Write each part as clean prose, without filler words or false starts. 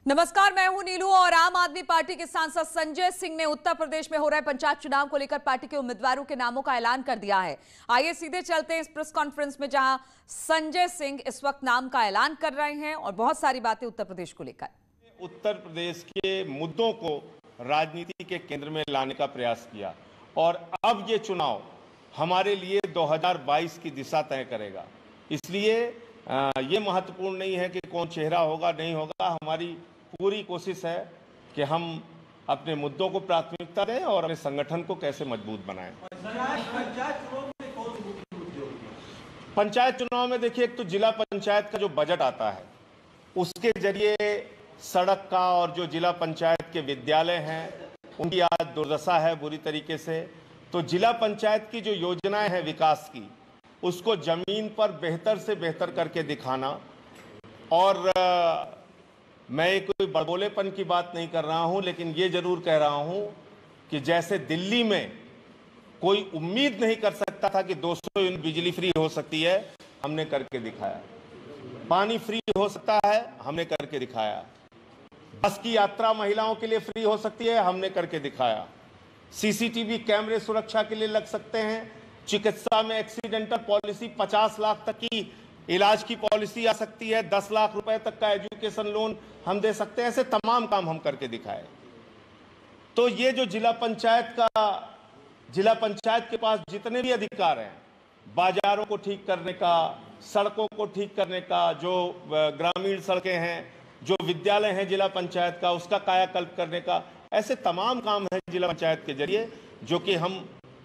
नमस्कार, मैं हूं नीलू और आम आदमी पार्टी के सांसद संजय सिंह ने उत्तर प्रदेश में हो रहे पंचायत चुनाव को लेकर पार्टी के उम्मीदवारों के नामों का ऐलान कर दिया है। आइए सीधे चलते हैं इस प्रेस कॉन्फ्रेंस में, जहां संजय सिंह इस वक्त नाम का ऐलान कर रहे हैं और बहुत सारी बातें उत्तर प्रदेश को लेकर। उत्तर प्रदेश के मुद्दों को राजनीति के केंद्र में लाने का प्रयास किया और अब ये चुनाव हमारे लिए 2022 की दिशा तय करेगा। इसलिए ये महत्वपूर्ण नहीं है कि कौन चेहरा होगा नहीं होगा। हमारी पूरी कोशिश है कि हम अपने मुद्दों को प्राथमिकता दें और अपने संगठन को कैसे मजबूत बनाएं। पंचायत चुनाव में देखिए, एक तो जिला पंचायत का जो बजट आता है उसके जरिए सड़क का और जो जिला पंचायत के विद्यालय हैं उनकी आज दुर्दशा है बुरी तरीके से। तो जिला पंचायत की जो योजनाएं हैं विकास की, उसको जमीन पर बेहतर से बेहतर करके दिखाना। और मैं कोई बड़बोलेपन की बात नहीं कर रहा हूं, लेकिन ये जरूर कह रहा हूं कि जैसे दिल्ली में कोई उम्मीद नहीं कर सकता था कि 200 यूनिट बिजली फ्री हो सकती है, हमने करके दिखाया। पानी फ्री हो सकता है, हमने करके दिखाया। बस की यात्रा महिलाओं के लिए फ्री हो सकती है, हमने करके दिखाया। सीसीटीवी कैमरे सुरक्षा के लिए लग सकते हैं। चिकित्सा में एक्सीडेंटल पॉलिसी 50 लाख तक की इलाज की पॉलिसी आ सकती है। 10 लाख रुपए तक का एजुकेशन लोन हम दे सकते हैं। ऐसे तमाम काम हम करके दिखाए। तो ये जो जिला पंचायत के पास जितने भी अधिकार हैं, बाजारों को ठीक करने का, सड़कों को ठीक करने का, जो ग्रामीण सड़कें हैं, जो विद्यालय हैं जिला पंचायत का, उसका कायाकल्प करने का, ऐसे तमाम काम हैं जिला पंचायत के जरिए जो कि हम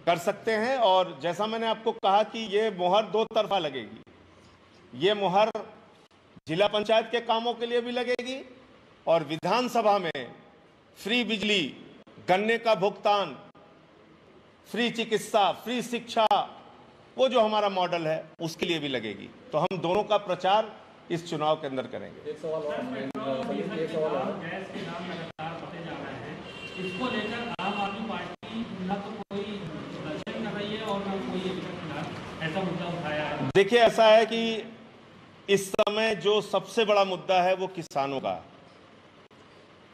कर सकते हैं। और जैसा मैंने आपको कहा कि ये मुहर दो तरफा लगेगी। ये मुहर जिला पंचायत के कामों के लिए भी लगेगी और विधानसभा में फ्री बिजली, गन्ने का भुगतान, फ्री चिकित्सा, फ्री शिक्षा, वो जो हमारा मॉडल है उसके लिए भी लगेगी। तो हम दोनों का प्रचार इस चुनाव के अंदर करेंगे। एक सवाल और, गैस के दाम लगातार बढ़ते जा रहे हैं, इसको लेकर आम आदमी पार्टी न तो कोई प्रदर्शन कर रही है और न कोई ऐसा मुद्दा उठाया है। देखिए, ऐसा है कि इस समय जो सबसे बड़ा मुद्दा है वो किसानों का।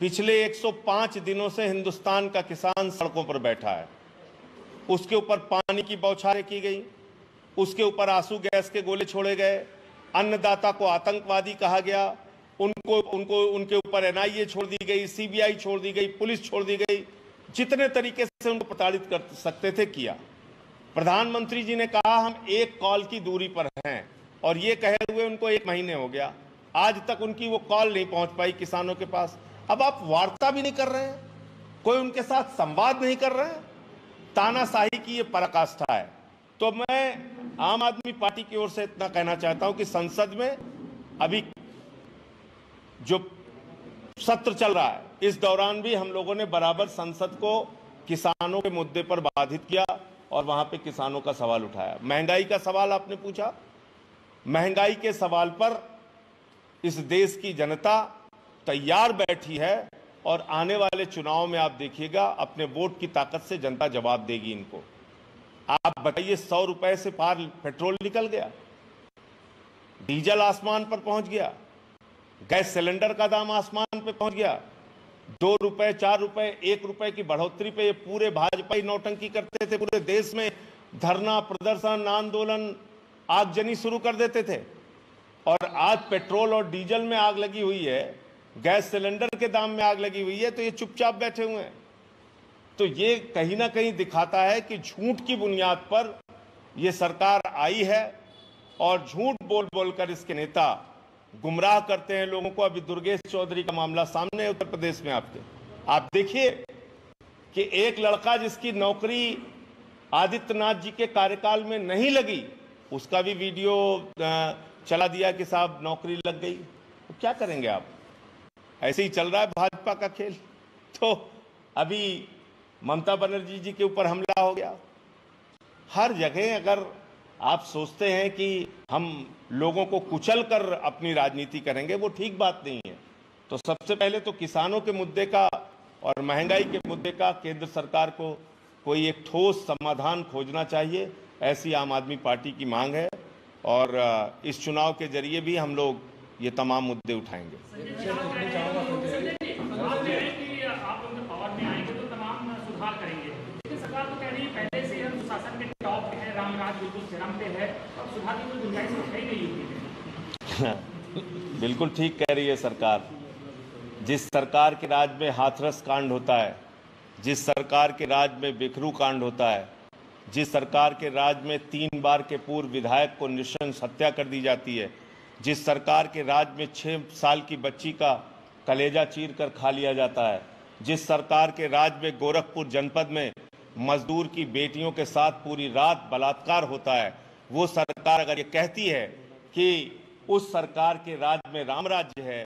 पिछले 105 दिनों से हिंदुस्तान का किसान सड़कों पर बैठा है। उसके ऊपर पानी की बौछारें की गई, उसके ऊपर आंसू गैस के गोले छोड़े गए, अन्नदाता को आतंकवादी कहा गया, उनके ऊपर एनआईए छोड़ दी गई, सीबीआई छोड़ दी गई, पुलिस छोड़ दी गई। जितने तरीके से उनको प्रताड़ित कर सकते थे किया। प्रधानमंत्री जी ने कहा हम एक कॉल की दूरी पर हैं, और ये कहे हुए उनको 1 महीने हो गया। आज तक उनकी वो कॉल नहीं पहुंच पाई किसानों के पास। अब आप वार्ता भी नहीं कर रहे हैं, कोई उनके साथ संवाद नहीं कर रहे हैं। तानाशाही की ये पराकाष्ठा है। तो मैं आम आदमी पार्टी की ओर से इतना कहना चाहता हूं कि संसद में अभी जो सत्र चल रहा है, इस दौरान भी हम लोगों ने बराबर संसद को किसानों के मुद्दे पर बाधित किया और वहां पे किसानों का सवाल उठाया। महंगाई का सवाल आपने पूछा। महंगाई के सवाल पर इस देश की जनता तैयार बैठी है और आने वाले चुनाव में आप देखिएगा अपने वोट की ताकत से जनता जवाब देगी इनको। आप बताइए, 100 रुपए से पार पेट्रोल निकल गया, डीजल आसमान पर पहुंच गया, गैस सिलेंडर का दाम आसमान पे पहुंच गया। 2 रुपए, 4 रुपए, 1 रुपए की बढ़ोतरी पे ये पूरे भाजपाई नौटंकी करते थे। पूरे देश में धरना, प्रदर्शन, आंदोलन, आगजनी शुरू कर देते थे। और आज पेट्रोल और डीजल में आग लगी हुई है, गैस सिलेंडर के दाम में आग लगी हुई है, तो ये चुपचाप बैठे हुए हैं। तो ये कहीं ना कहीं दिखाता है कि झूठ की बुनियाद पर ये सरकार आई है और झूठ बोल बोलकर इसके नेता गुमराह करते हैं लोगों को। अभी दुर्गेश चौधरी का मामला सामने है उत्तर प्रदेश में आपके। आप देखिए कि एक लड़का जिसकी नौकरी आदित्यनाथ जी के कार्यकाल में नहीं लगी, उसका भी वीडियो चला दिया कि साहब नौकरी लग गई। तो क्या करेंगे आप? ऐसे ही चल रहा है भाजपा का खेल। तो अभी ममता बनर्जी जी के ऊपर हमला हो गया। हर जगह अगर आप सोचते हैं कि हम लोगों को कुचल कर अपनी राजनीति करेंगे, वो ठीक बात नहीं है। तो सबसे पहले तो किसानों के मुद्दे का और महंगाई के मुद्दे का केंद्र सरकार को कोई एक ठोस समाधान खोजना चाहिए, ऐसी आम आदमी पार्टी की मांग है। और इस चुनाव के जरिए भी हम लोग ये तमाम मुद्दे उठाएंगे। संदेह है, अब सुधार की कोई गुंजाइश है ही नहीं। बिल्कुल ठीक कह रही है सरकार। जिस सरकार के राज में हाथरस कांड होता है, जिस सरकार के राज में बिखरू कांड होता है, जिस सरकार के राज में 3 बार के पूर्व विधायक को नृशंस हत्या कर दी जाती है, जिस सरकार के राज में 6 साल की बच्ची का कलेजा चीर कर खा लिया जाता है, जिस सरकार के राज में गोरखपुर जनपद में मजदूर की बेटियों के साथ पूरी रात बलात्कार होता है, वो सरकार अगर ये कहती है कि उस सरकार के राज में राम राज्य है,